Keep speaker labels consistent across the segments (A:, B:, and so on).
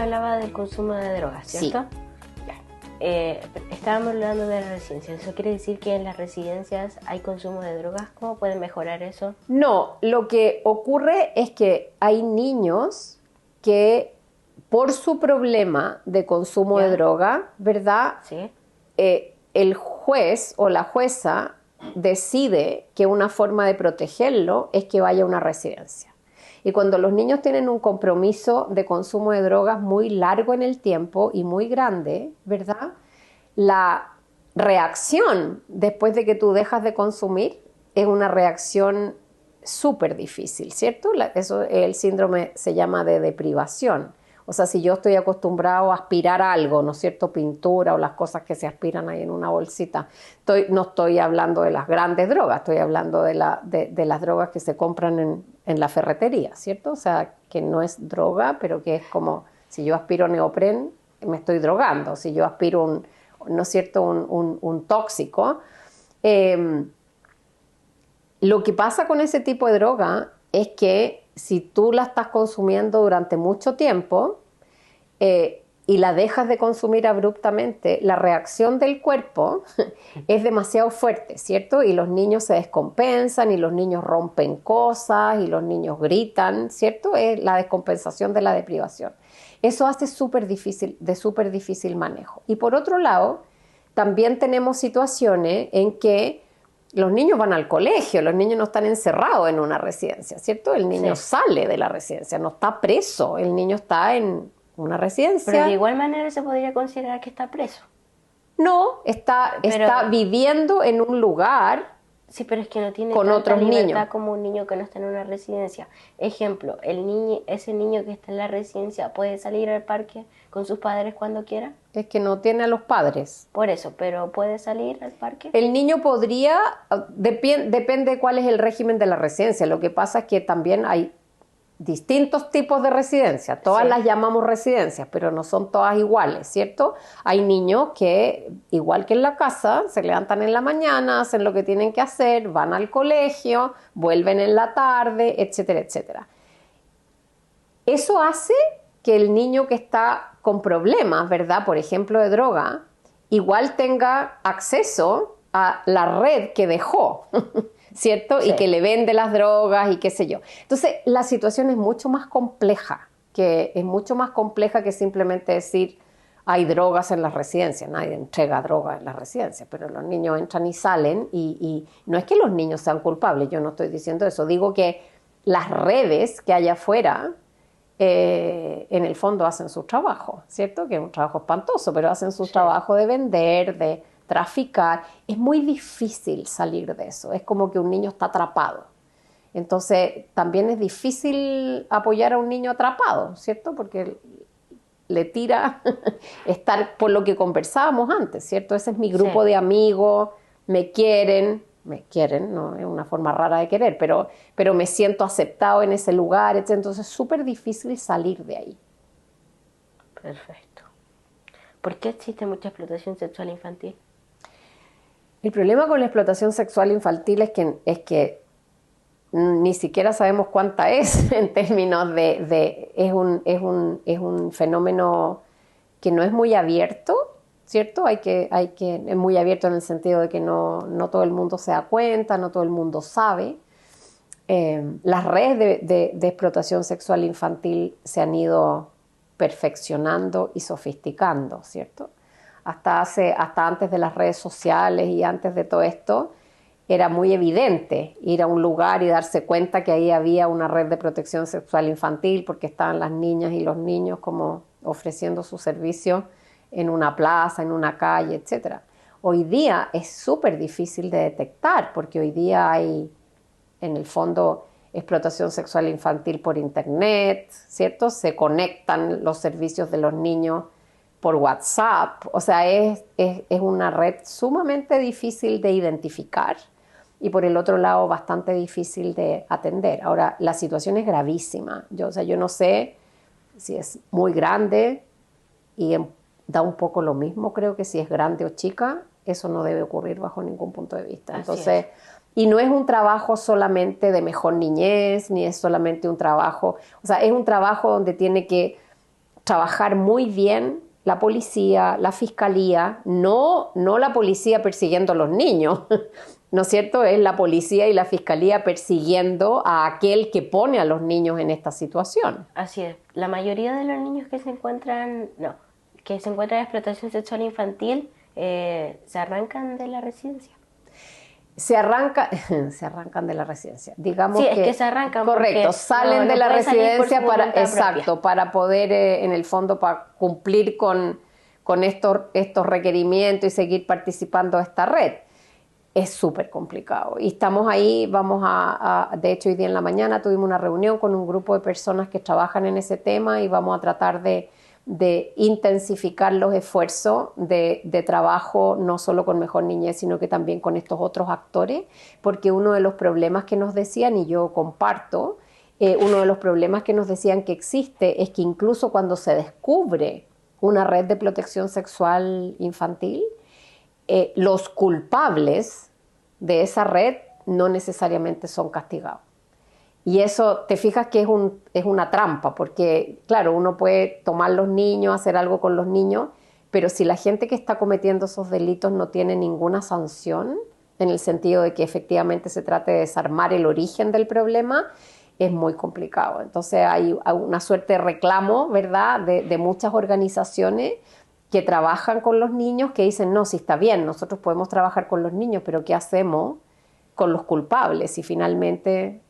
A: hablaba del consumo de drogas, ¿cierto?
B: Sí.
A: Estábamos hablando de la residencia. ¿Eso quiere decir que en las residencias hay consumo de drogas? ¿Cómo pueden mejorar eso?
B: No, lo que ocurre es que hay niños que por su problema de consumo de droga, ¿verdad?
A: Sí.
B: El juez o la jueza decide que una forma de protegerlo es que vaya a una residencia. Y cuando los niños tienen un compromiso de consumo de drogas muy largo en el tiempo y muy grande, ¿verdad? La reacción después de que tú dejas de consumir es una reacción súper difícil, ¿cierto? Eso, el síndrome se llama de deprivación. O sea, si yo estoy acostumbrado a aspirar algo, ¿no es cierto? Pintura o las cosas que se aspiran ahí en una bolsita. No estoy hablando de las grandes drogas, estoy hablando de las drogas que se compran en la ferretería, ¿cierto? O sea, que no es droga, pero que es como, si yo aspiro neopren, me estoy drogando. Si yo aspiro ¿no es cierto? Un tóxico. Lo que pasa con ese tipo de droga es que si tú la estás consumiendo durante mucho tiempo y la dejas de consumir abruptamente, la reacción del cuerpo es demasiado fuerte, ¿cierto? Y los niños se descompensan y los niños rompen cosas y los niños gritan, ¿cierto? Es la descompensación de la deprivación. Eso hace súper difícil manejo. Y por otro lado, también tenemos situaciones en que los niños van al colegio, los niños no están encerrados en una residencia, ¿cierto? El niño sale de la residencia, no está preso, el niño está en una residencia.
A: Pero de igual manera se podría considerar que está preso.
B: No, está viviendo en un lugar.
A: Sí, pero es que no tiene
B: con
A: tanta
B: otros
A: libertad
B: niños
A: como un niño que no está en una residencia. Ejemplo, ese niño que está en la residencia puede salir al parque con sus padres cuando quiera.
B: Es que no tiene a los padres.
A: Por eso, pero ¿puede salir al parque?
B: El niño podría, depende cuál es el régimen de la residencia. Lo que pasa es que también hay distintos tipos de residencias. Todas las llamamos residencias, pero no son todas iguales, ¿cierto? Hay niños que, igual que en la casa, se levantan en la mañana, hacen lo que tienen que hacer, van al colegio, vuelven en la tarde, etcétera, etcétera. Eso hace que el niño que está con problemas, ¿verdad? Por ejemplo, de droga, igual tenga acceso a la red que dejó, ¿cierto? Sí. Y que le vende las drogas y qué sé yo. Entonces, la situación es mucho más compleja, que simplemente decir hay drogas en las residencias. Nadie entrega drogas en las residencias, pero los niños entran y salen y no es que los niños sean culpables, yo no estoy diciendo eso. Digo que las redes que hay afuera en el fondo hacen su trabajo, ¿cierto? Que es un trabajo espantoso, pero hacen su trabajo de vender, de traficar. Es muy difícil salir de eso, es como que un niño está atrapado. Entonces también es difícil apoyar a un niño atrapado, ¿cierto? Porque le tira estar por lo que conversábamos antes, ¿cierto? Ese es mi grupo de amigos, me quieren, no es una forma rara de querer, pero me siento aceptado en ese lugar, etc. Entonces es súper difícil salir de ahí.
A: Perfecto. ¿Por qué existe mucha explotación sexual infantil?
B: El problema con la explotación sexual infantil es que ni siquiera sabemos cuánta es en términos es un fenómeno que no es muy abierto, ¿cierto? Es muy abierto en el sentido de que no todo el mundo se da cuenta, no todo el mundo sabe. Las redes de explotación sexual infantil se han ido perfeccionando y sofisticando, ¿cierto? Hasta antes de las redes sociales y antes de todo esto, era muy evidente ir a un lugar y darse cuenta que ahí había una red de protección sexual infantil porque estaban las niñas y los niños como ofreciendo su servicio en una plaza, en una calle, etc. Hoy día es súper difícil de detectar porque hoy día hay, en el fondo, explotación sexual infantil por internet, ¿cierto? Se conectan los servicios de los niños por WhatsApp. O sea, es una red sumamente difícil de identificar y por el otro lado bastante difícil de atender. Ahora, la situación es gravísima. Yo no sé si es muy grande y da un poco lo mismo, creo que si es grande o chica, eso no debe ocurrir bajo ningún punto de vista. Entonces, y no es un trabajo solamente de mejor niñez, ni es solamente un trabajo, o sea, es un trabajo donde tiene que trabajar muy bien la policía, la fiscalía, no la policía persiguiendo a los niños, ¿no es cierto? Es la policía y la fiscalía persiguiendo a aquel que pone a los niños en esta situación.
A: Así es. La mayoría de los niños que se encuentran en explotación sexual infantil se arrancan de la residencia.
B: Se arrancan de la residencia. Digamos
A: sí, es que se arrancan.
B: Correcto, salen de la residencia para poder, en el fondo, para cumplir con estos requerimientos y seguir participando de esta red. Es súper complicado. Y estamos ahí, de hecho, hoy día en la mañana tuvimos una reunión con un grupo de personas que trabajan en ese tema y vamos a tratar de intensificar los esfuerzos de trabajo, no solo con Mejor Niñez, sino que también con estos otros actores, porque uno de los problemas que nos decían, y yo comparto, uno de los problemas que nos decían que existe es que incluso cuando se descubre una red de protección sexual infantil, los culpables de esa red no necesariamente son castigados. Y eso, te fijas que es una trampa, porque claro, uno puede tomar los niños, hacer algo con los niños, pero si la gente que está cometiendo esos delitos no tiene ninguna sanción, en el sentido de que efectivamente se trate de desarmar el origen del problema, es muy complicado. Entonces hay una suerte de reclamo, ¿verdad?, de muchas organizaciones que trabajan con los niños, que dicen, no, sí está bien, nosotros podemos trabajar con los niños, pero ¿qué hacemos con los culpables? Y finalmente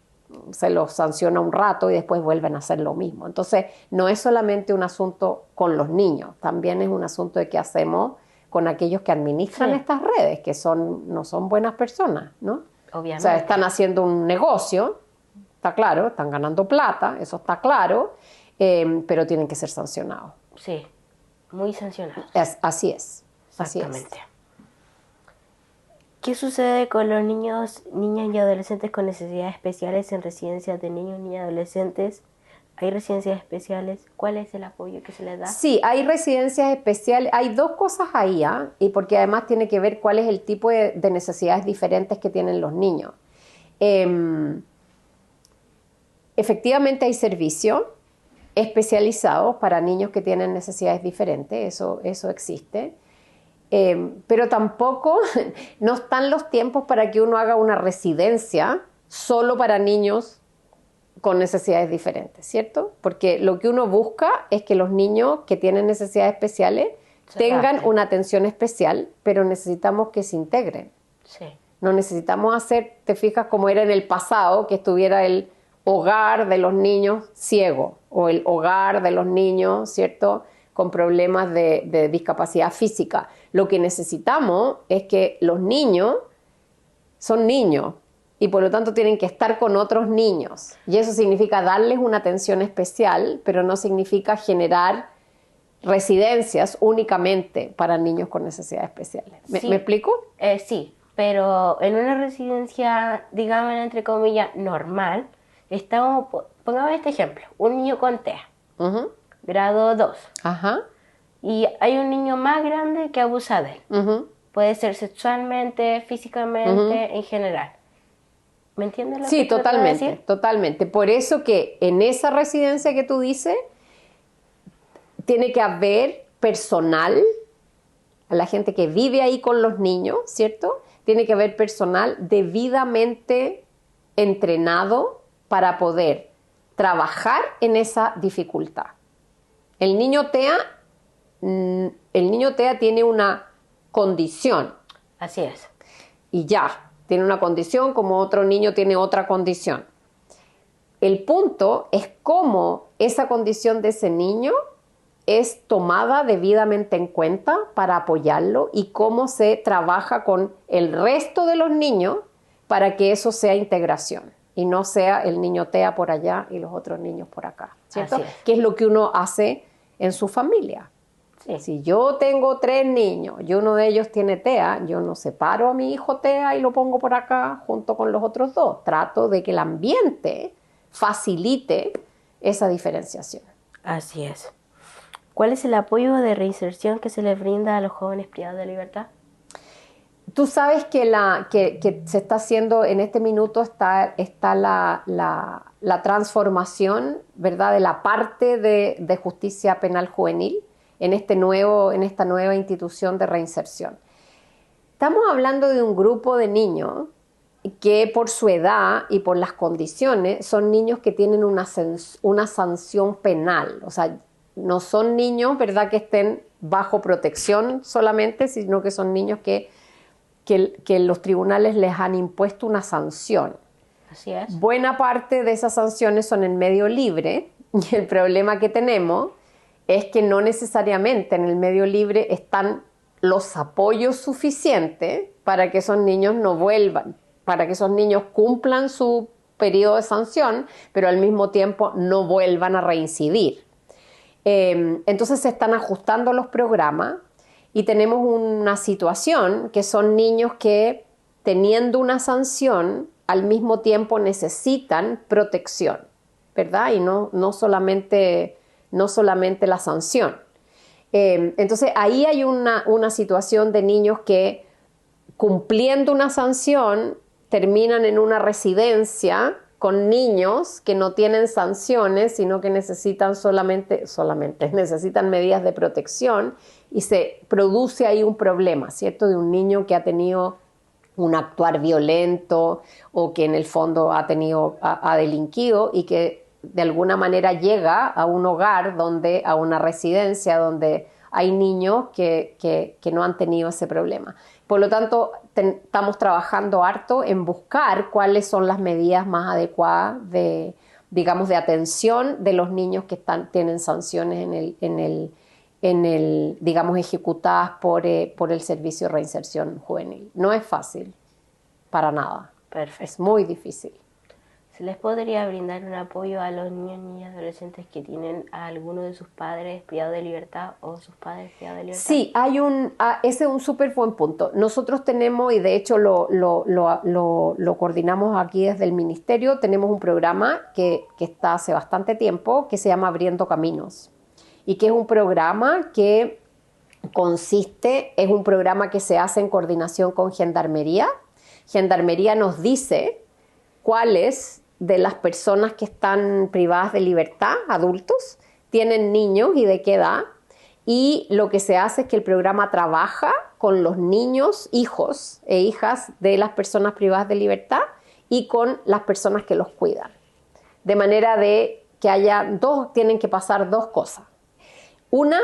B: se los sanciona un rato y después vuelven a hacer lo mismo. Entonces, no es solamente un asunto con los niños, también es un asunto de qué hacemos con aquellos que administran estas redes, que no son buenas personas, ¿no?
A: Obviamente.
B: O sea, están haciendo un negocio, está claro, están ganando plata, eso está claro, pero tienen que ser sancionados.
A: Sí, muy sancionados.
B: Así es.
A: Exactamente. ¿Qué sucede con los niños, niñas y adolescentes con necesidades especiales en residencias de niños, niñas y adolescentes? ¿Hay residencias especiales? ¿Cuál es el apoyo que se les da?
B: Sí, hay residencias especiales. Hay dos cosas ahí, y porque además tiene que ver cuál es el tipo de necesidades diferentes que tienen los niños. Efectivamente hay servicios especializados para niños que tienen necesidades diferentes, eso existe. Pero tampoco no están los tiempos para que uno haga una residencia solo para niños con necesidades diferentes, ¿cierto? Porque lo que uno busca es que los niños que tienen necesidades especiales tengan una atención especial, pero necesitamos que se integren.
A: Sí.
B: No necesitamos hacer, te fijas, como era en el pasado, que estuviera el hogar de los niños ciegos o el hogar de los niños, ¿cierto?, con problemas de discapacidad física. Lo que necesitamos es que los niños son niños y por lo tanto tienen que estar con otros niños. Y eso significa darles una atención especial, pero no significa generar residencias únicamente para niños con necesidades especiales. ¿Me explico?
A: Sí, pero en una residencia, digamos, entre comillas, normal, pongamos este ejemplo, un niño con TEA. Grado 2.
B: Ajá.
A: Y hay un niño más grande que abusa de él. Puede ser sexualmente, físicamente, en general. ¿Me entiendes lo que
B: Sí,
A: trato de decir?
B: totalmente. Por eso que en esa residencia que tú dices, tiene que haber personal, a la gente que vive ahí con los niños, ¿cierto? Tiene que haber personal debidamente entrenado para poder trabajar en esa dificultad. El niño TEA tiene una condición.
A: Así es.
B: Y ya, tiene una condición como otro niño tiene otra condición. El punto es cómo esa condición de ese niño es tomada debidamente en cuenta para apoyarlo y cómo se trabaja con el resto de los niños para que eso sea integración y no sea el niño TEA por allá y los otros niños por acá, ¿cierto? Que es lo que uno hace en su familia. Sí. Si yo tengo 3 niños y uno de ellos tiene TEA, yo no separo a mi hijo TEA y lo pongo por acá junto con los otros 2. Trato de que el ambiente facilite esa diferenciación.
A: Así es. ¿Cuál es el apoyo de reinserción que se les brinda a los jóvenes privados de libertad?
B: Tú sabes que se está haciendo, en este minuto está la transformación, ¿verdad?, de la parte de justicia penal juvenil en esta nueva institución de reinserción. Estamos hablando de un grupo de niños que por su edad y por las condiciones son niños que tienen una sanción penal. O sea, no son niños, ¿verdad?, que estén bajo protección solamente, sino que son niños que los tribunales les han impuesto una sanción.
A: Así es.
B: Buena parte de esas sanciones son en medio libre y el problema que tenemos es que no necesariamente en el medio libre están los apoyos suficientes para que esos niños no vuelvan, para que esos niños cumplan su periodo de sanción, pero al mismo tiempo no vuelvan a reincidir. Entonces se están ajustando los programas y tenemos una situación que son niños que, teniendo una sanción, al mismo tiempo necesitan protección, ¿verdad? Y no solamente la sanción. Entonces ahí hay una situación de niños que, cumpliendo una sanción, terminan en una residencia con niños que no tienen sanciones, sino que necesitan necesitan medidas de protección, y se produce ahí un problema, ¿cierto?, de un niño que ha tenido un actuar violento o que en el fondo ha delinquido y que de alguna manera llega a un hogar a una residencia donde hay niños que no han tenido ese problema. Por lo tanto, estamos trabajando harto en buscar cuáles son las medidas más adecuadas de atención de los niños que tienen sanciones digamos, ejecutadas por el Servicio de Reinserción Juvenil. No es fácil, para nada.
A: Perfecto.
B: Es muy difícil.
A: ¿Se les podría brindar un apoyo a los niños, niñas, adolescentes que tienen a alguno de sus padres privado de libertad o sus padres privados de libertad? Sí,
B: ese es un súper buen punto. Nosotros tenemos, y de hecho lo coordinamos aquí desde el Ministerio, tenemos un programa que está hace bastante tiempo, que se llama Abriendo Caminos, y que es un programa que es un programa que se hace en coordinación con Gendarmería. Gendarmería nos dice cuáles de las personas que están privadas de libertad, adultos, tienen niños y de qué edad, y lo que se hace es que el programa trabaja con los niños, hijos e hijas de las personas privadas de libertad y con las personas que los cuidan. De manera de que tienen que pasar dos cosas. Una,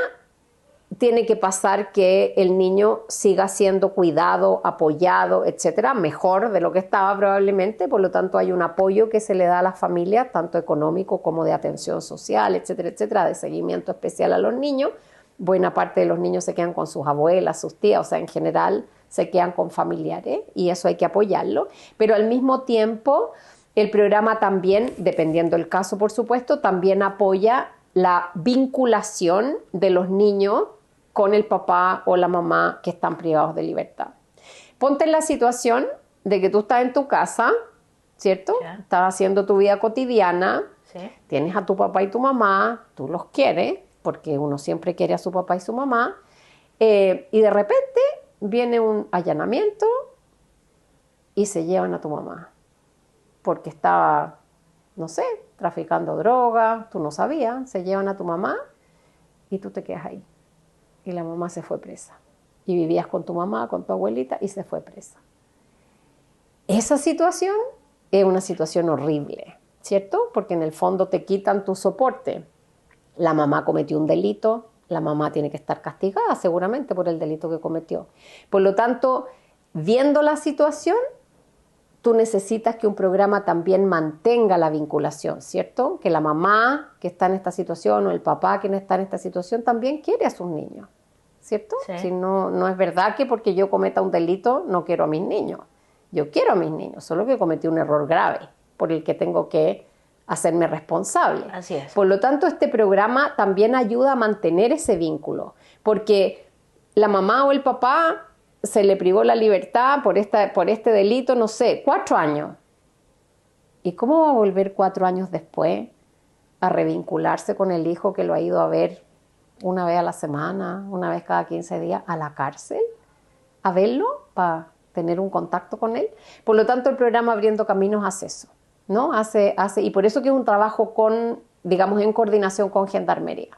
B: tiene que pasar que el niño siga siendo cuidado, apoyado, etcétera, mejor de lo que estaba probablemente. Por lo tanto, hay un apoyo que se le da a las familias, tanto económico como de atención social, etcétera, etcétera, de seguimiento especial a los niños. Buena parte de los niños se quedan con sus abuelas, sus tías, o sea, en general se quedan con familiares, y eso hay que apoyarlo. Pero al mismo tiempo, el programa también, dependiendo del caso, por supuesto, también apoya la vinculación de los niños con el papá o la mamá que están privados de libertad. Ponte en la situación de que tú estás en tu casa, ¿cierto?
A: Yeah.
B: Estás haciendo tu vida cotidiana,
A: Sí.
B: Tienes a tu papá y tu mamá, tú los quieres, porque uno siempre quiere a su papá y su mamá, y de repente viene un allanamiento y se llevan a tu mamá, porque estaba, no sé, traficando droga, tú no sabías, se llevan a tu mamá y tú te quedas ahí. Y la mamá se fue presa. Y vivías con tu mamá, con tu abuelita, y se fue presa. Esa situación es una situación horrible, ¿cierto? Porque en el fondo te quitan tu soporte. La mamá cometió un delito, la mamá tiene que estar castigada seguramente por el delito que cometió. Por lo tanto, viendo la situación, tú necesitas que un programa también mantenga la vinculación, ¿cierto? Que la mamá que está en esta situación o el papá que está en esta situación también quiere a sus niños, ¿cierto?
A: Sí.
B: Si no es verdad que porque yo cometa un delito no quiero a mis niños. Yo quiero a mis niños, solo que cometí un error grave por el que tengo que hacerme responsable.
A: Así es.
B: Por lo tanto, este programa también ayuda a mantener ese vínculo, porque la mamá o el papá se le privó la libertad por este delito, no sé, 4 años. ¿Y cómo va a volver 4 años después a revincularse con el hijo que lo ha ido a ver una vez a la semana, una vez cada 15 días, a la cárcel? ¿A verlo? tener un contacto con él. Por lo tanto, el programa Abriendo Caminos hace eso, ¿no? Y por eso que es un trabajo digamos, en coordinación con Gendarmería.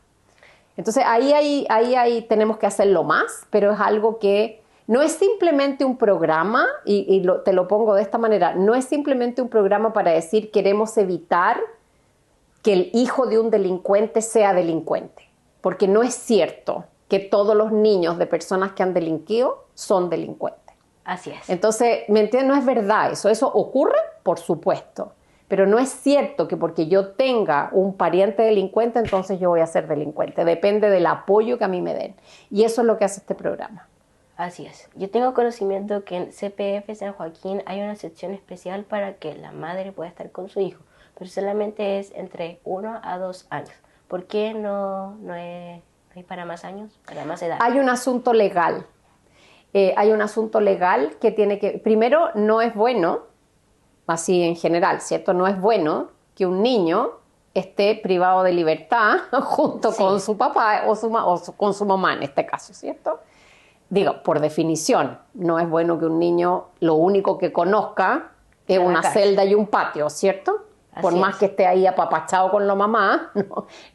B: Entonces, ahí tenemos que hacerlo más, pero es algo que no es simplemente un programa, te lo pongo de esta manera, no es simplemente un programa para decir queremos evitar que el hijo de un delincuente sea delincuente, porque no es cierto que todos los niños de personas que han delinquido son delincuentes.
A: Así es.
B: Entonces, ¿me entiendes? No es verdad eso. Eso ocurre, por supuesto, pero no es cierto que porque yo tenga un pariente delincuente, entonces yo voy a ser delincuente. Depende del apoyo que a mí me den. Y eso es lo que hace este programa.
A: Así es. Yo tengo conocimiento que en CPF San Joaquín hay una sección especial para que la madre pueda estar con su hijo, pero solamente es entre 1 a 2 años. ¿Por qué no hay para más años, para más edad?
B: Hay un asunto legal. Hay un asunto legal que tiene que... Primero, no es bueno, así en general, ¿cierto? No es bueno que un niño esté privado de libertad junto con su papá o con su mamá en este caso, ¿cierto? Digo, por definición, no es bueno que un niño lo único que conozca es una celda y un patio, ¿cierto? Por más que esté ahí apapachado con la mamá,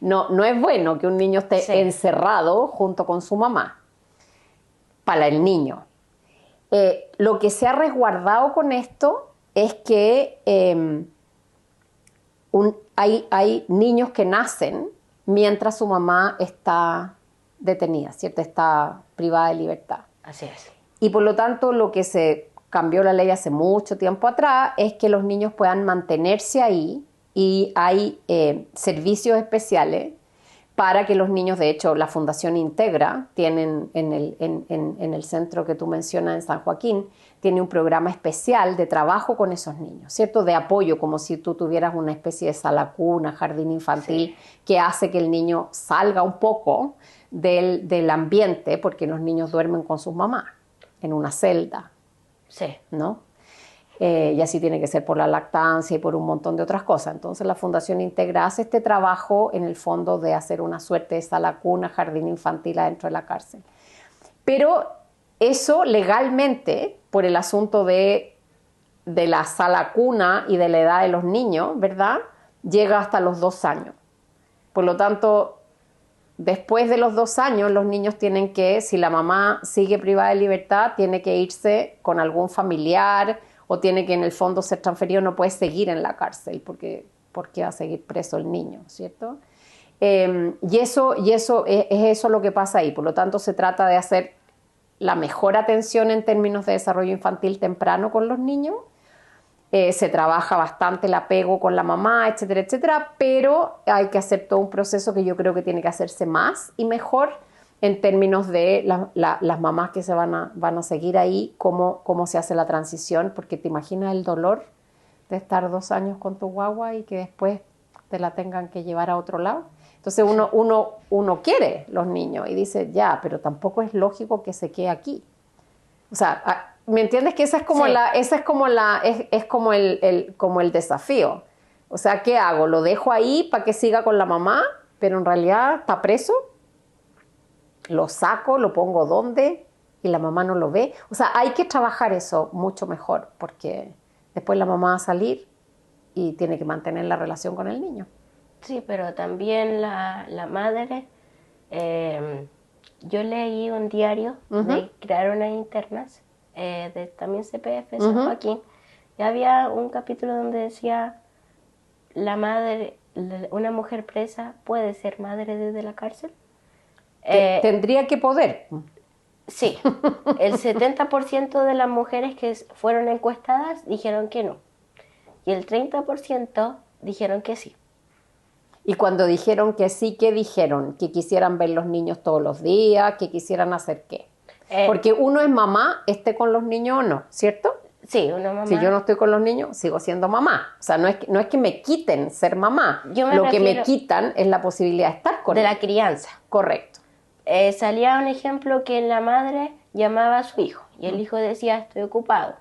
B: no es bueno que un niño esté encerrado junto con su mamá. Para el niño. Lo que se ha resguardado con esto es que hay niños que nacen mientras su mamá está detenida, ¿cierto? Está privada de libertad.
A: Así es.
B: Y por lo tanto, lo que se cambió la ley hace mucho tiempo atrás es que los niños puedan mantenerse ahí y hay servicios especiales para que los niños, de hecho, la Fundación Integra, tienen en el centro que tú mencionas en San Joaquín, tiene un programa especial de trabajo con esos niños, ¿cierto? De apoyo, como si tú tuvieras una especie de sala cuna, jardín infantil, que hace que el niño salga un poco del ambiente, porque los niños duermen con sus mamás en una celda, ¿no? Y así tiene que ser por la lactancia y por un montón de otras cosas. Entonces la Fundación Integra hace este trabajo en el fondo de hacer una suerte de sala cuna, jardín infantil adentro de la cárcel. Pero eso legalmente, por el asunto de la sala cuna y de la edad de los niños, ¿verdad? Llega hasta los 2 años. Por lo tanto, después de los 2 años, los niños tienen que, si la mamá sigue privada de libertad, tiene que irse con algún familiar o tiene que en el fondo ser transferido, no puede seguir en la cárcel porque va a seguir preso el niño, ¿cierto? Y eso es eso lo que pasa ahí. Por lo tanto, se trata de hacer la mejor atención en términos de desarrollo infantil temprano con los niños. Se trabaja bastante el apego con la mamá, etcétera, etcétera, pero hay que hacer todo un proceso que yo creo que tiene que hacerse más y mejor en términos de las mamás que se van a seguir ahí, cómo se hace la transición, porque te imaginas el dolor de estar 2 años con tu guagua y que después te la tengan que llevar a otro lado. Entonces uno quiere los niños y dice, ya, pero tampoco es lógico que se quede aquí. O sea, ¿me entiendes? Que esa es como como el desafío. O sea, ¿qué hago? ¿Lo dejo ahí para que siga con la mamá, pero en realidad está preso? ¿Lo saco? ¿Lo pongo dónde? Y la mamá no lo ve. O sea, hay que trabajar eso mucho mejor, porque después la mamá va a salir y tiene que mantener la relación con el niño.
A: Sí, pero también la madre... yo leí un diario de crear unas internas de también CPF San Joaquín, y había un capítulo donde decía la madre, una mujer presa puede ser madre desde la cárcel.
B: Tendría que poder.
A: Sí, el 70% de las mujeres que fueron encuestadas dijeron que no, y el 30% dijeron que sí.
B: Y cuando dijeron que sí, ¿qué dijeron? Que quisieran ver los niños todos los días, que quisieran hacer qué. Porque uno es mamá, esté con los niños o no, ¿cierto?
A: Sí, una mamá.
B: Si yo no estoy con los niños, sigo siendo mamá. O sea, no es que me quiten ser mamá. Lo que me quitan es la posibilidad de estar con ellos.
A: De la crianza.
B: Correcto.
A: Salía un ejemplo que la madre llamaba a su hijo y el hijo decía, estoy ocupado.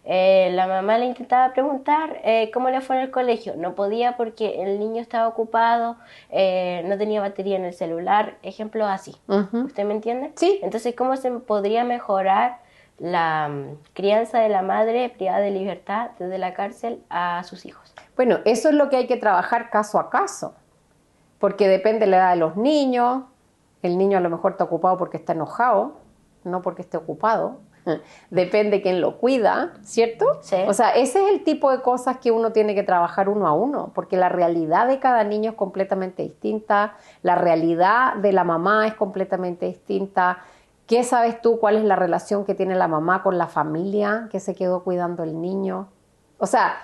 A: La mamá le intentaba preguntar cómo le fue en el colegio. No podía porque el niño estaba ocupado, no tenía batería en el celular, ejemplos así. ¿Usted me entiende?
B: Sí.
A: Entonces, ¿cómo se podría mejorar la crianza de la madre privada de libertad desde la cárcel a sus hijos.
B: Bueno, eso es lo que hay que trabajar caso a caso, porque depende de la edad de los niños. El niño a lo mejor está ocupado porque está enojado, no porque esté ocupado. Depende quién lo cuida, ¿cierto?
A: Sí.
B: O sea, ese es el tipo de cosas que uno tiene que trabajar uno a uno, porque la realidad de cada niño es completamente distinta, la realidad de la mamá es completamente distinta. ¿Qué sabes tú cuál es la relación que tiene la mamá con la familia que se quedó cuidando el niño? O sea,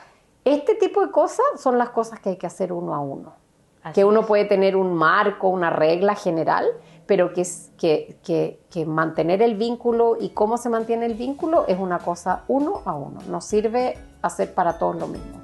B: este tipo de cosas son las cosas que hay que hacer uno a uno.
A: Así
B: Que uno
A: es.
B: puede tener un marco, una regla general, pero que mantener el vínculo y cómo se mantiene el vínculo es una cosa uno a uno. No sirve hacer para todos lo mismo.